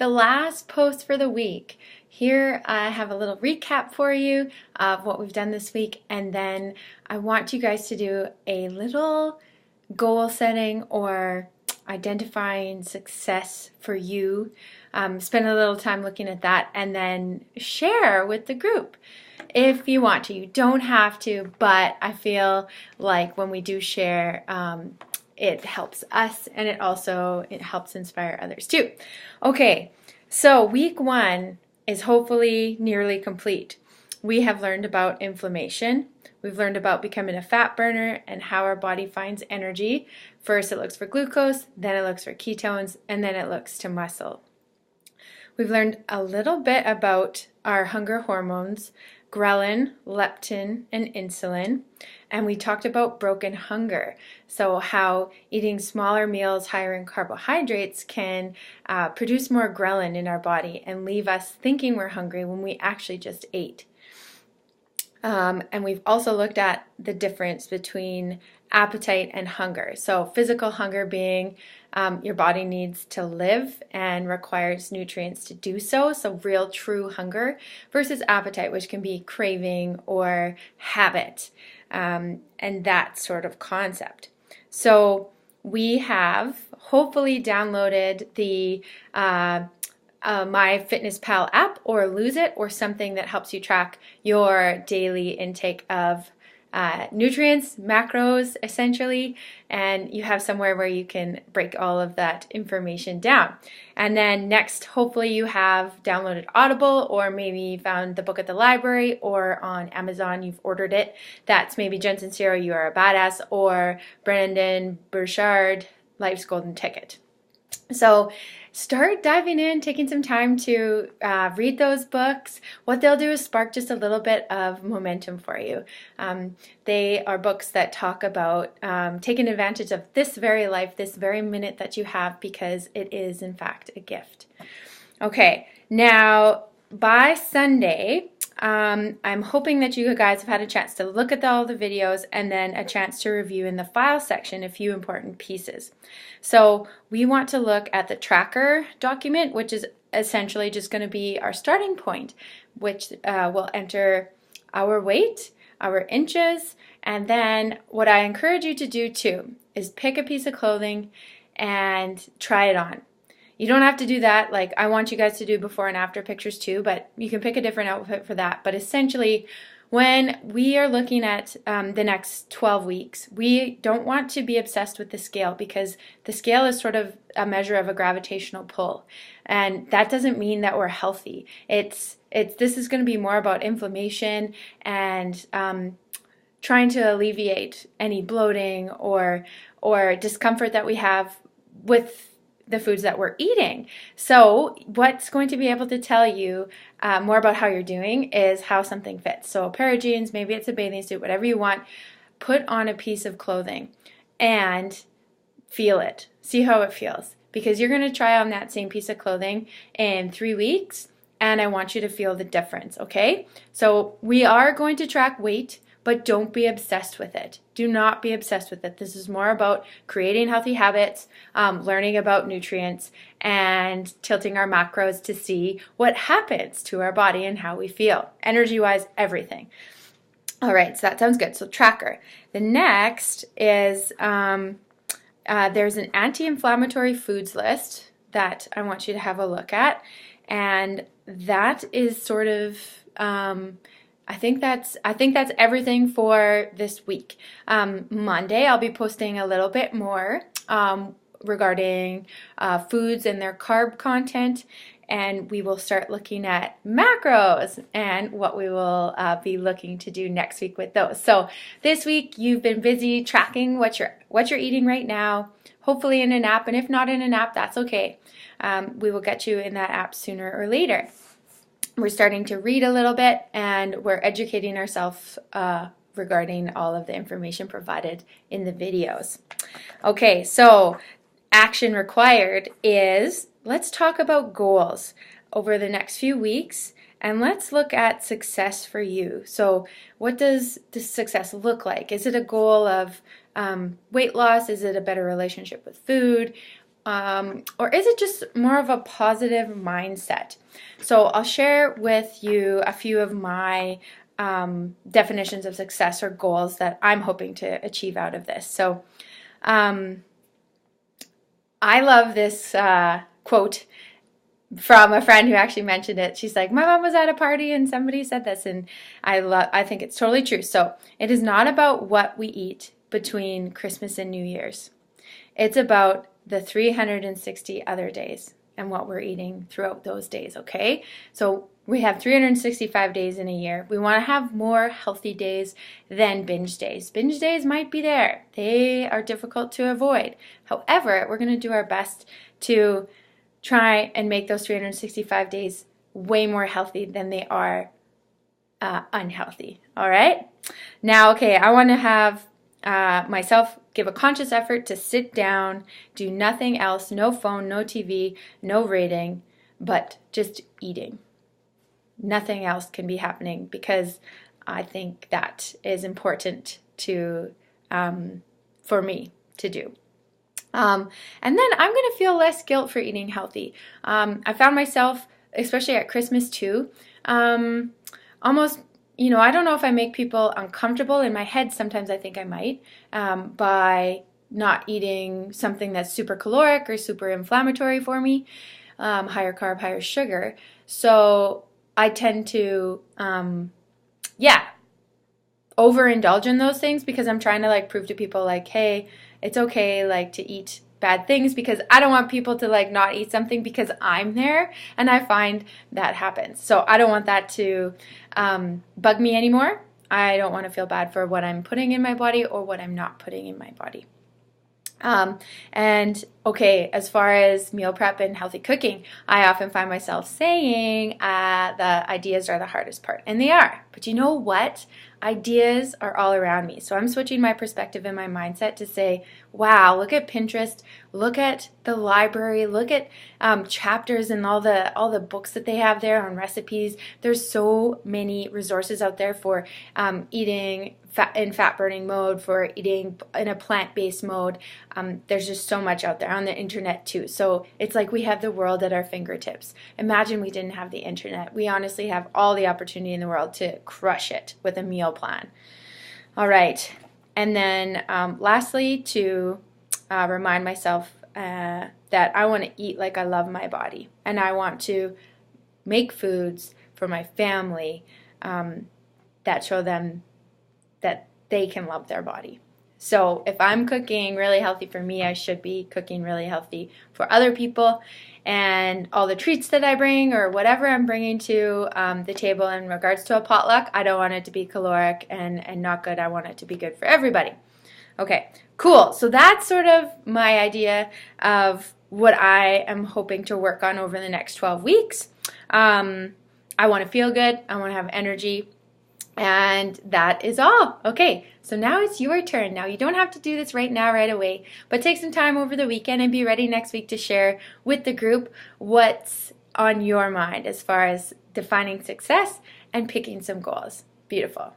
the last post for the week. Here I have a little recap for you of what we've done this week, and then I want you guys to do a little goal setting or identifying success for you. Spend a little time looking at that and then share with the group if you want to. You don't have to, but I feel like when we do share, it helps us, and it helps inspire others too. Okay, so week 1 is hopefully nearly complete. We have learned about inflammation. We've learned about becoming a fat burner and how our body finds energy. First it looks for glucose, then it looks for ketones, and then it looks to muscle. We've learned a little bit about our hunger hormones, ghrelin, leptin, and insulin. And we talked about broken hunger. So how eating smaller meals higher in carbohydrates can produce more ghrelin in our body and leave us thinking we're hungry when we actually just ate. And we've also looked at the difference between appetite and hunger. So physical hunger being your body needs to live and requires nutrients to do so. So real true hunger versus appetite, which can be craving or habit, and that sort of concept. So we have hopefully downloaded the MyFitnessPal app, or Lose It, or something that helps you track your daily intake of nutrients, macros, essentially, and you have somewhere where you can break all of that information down. And then next, hopefully you have downloaded Audible, or maybe found the book at the library, or on Amazon you've ordered it. That's maybe Jen Sincero, You Are a Badass, or Brendon Burchard, Life's Golden Ticket. So start diving in, taking some time to read those books. What they'll do is spark just a little bit of momentum for you. They are books that talk about taking advantage of this very life, this very minute that you have, because it is in fact a gift. Okay, now by Sunday, I'm hoping that you guys have had a chance to look at all the videos and then a chance to review in the file section a few important pieces. So we want to look at the tracker document, which is essentially just going to be our starting point, which will enter our weight, our inches, and then what I encourage you to do too is pick a piece of clothing and try it on. You don't have to do that. Like, I want you guys to do before and after pictures too, but you can pick a different outfit for that. But essentially, when we are looking at the next 12 weeks, we don't want to be obsessed with the scale, because the scale is sort of a measure of a gravitational pull. And that doesn't mean that we're healthy. This is going to be more about inflammation and trying to alleviate any bloating or discomfort that we have with the foods that we're eating. So what's going to be able to tell you more about how you're doing is how something fits. So a pair of jeans, maybe it's a bathing suit, whatever you want, put on a piece of clothing and feel it. See how it feels. Because you're going to try on that same piece of clothing in 3 weeks, and I want you to feel the difference, okay? So we are going to track weight, but don't be obsessed with it. Do not be obsessed with it. This is more about creating healthy habits, learning about nutrients, and tilting our macros to see what happens to our body and how we feel. Energy-wise, everything. All right, so that sounds good. So tracker. The next is there's an anti-inflammatory foods list that I want you to have a look at. And that is sort of... I think that's everything for this week. Monday, I'll be posting a little bit more regarding foods and their carb content, and we will start looking at macros and what we will be looking to do next week with those. So this week, you've been busy tracking what you're eating right now, hopefully in an app, and if not in an app, that's okay. We will get you in that app sooner or later. We're starting to read a little bit, and we're educating ourselves regarding all of the information provided in the videos. Okay, so action required is, let's talk about goals over the next few weeks, and let's look at success for you. So what does this success look like? Is it a goal of weight loss? Is it a better relationship with food? or is it just more of a positive mindset? So I'll share with you a few of my definitions of success or goals that I'm hoping to achieve out of this. So I love this quote from a friend who actually mentioned it. She's like, my mom was at a party and somebody said this, and I think it's totally true. So it is not about what we eat between Christmas and New Year's. It's about the 360 other days and what we're eating throughout those days, okay? So we have 365 days in a year. We want to have more healthy days than binge days. Binge days might be there. They are difficult to avoid. However, we're going to do our best to try and make those 365 days way more healthy than they are unhealthy, all right? Now, okay, I want to have myself give a conscious effort to sit down, do nothing else, no phone, no TV, no reading, but just eating. Nothing else can be happening because I think that is important to for me to do. And then I'm going to feel less guilt for eating healthy. I found myself, especially at Christmas too, almost, I don't know if I make people uncomfortable. In my head, sometimes I think I might, by not eating something that's super caloric or super inflammatory for me, higher carb, higher sugar. So I tend to, overindulge in those things because I'm trying to prove to people hey, it's okay to eat bad things, because I don't want people to not eat something because I'm there, and I find that happens. So I don't want that to bug me anymore. I don't want to feel bad for what I'm putting in my body or what I'm not putting in my body. And okay, as far as meal prep and healthy cooking, I often find myself saying the ideas are the hardest part, and they are. But you know what? Ideas are all around me. So I'm switching my perspective and my mindset to say, wow, look at Pinterest, look at the library, look at chapters and all the books that they have there on recipes. There's so many resources out there for eating in fat burning mode, for eating in a plant-based mode. There's just so much out there on the internet too. So it's like we have the world at our fingertips. Imagine we didn't have the internet. We honestly have all the opportunity in the world to crush it with a meal plan. All right. And then lastly, to remind myself that I want to eat like I love my body, and I want to make foods for my family that show them that they can love their body. So if I'm cooking really healthy for me, I should be cooking really healthy for other people. And all the treats that I bring or whatever I'm bringing to the table in regards to a potluck, I don't want it to be caloric and not good. I want it to be good for everybody. Okay, cool. So that's sort of my idea of what I am hoping to work on over the next 12 weeks. I want to feel good. I want to have energy. And that is all. Okay, so now it's your turn. Now you don't have to do this right now, right away, but take some time over the weekend and be ready next week to share with the group what's on your mind as far as defining success and picking some goals. Beautiful.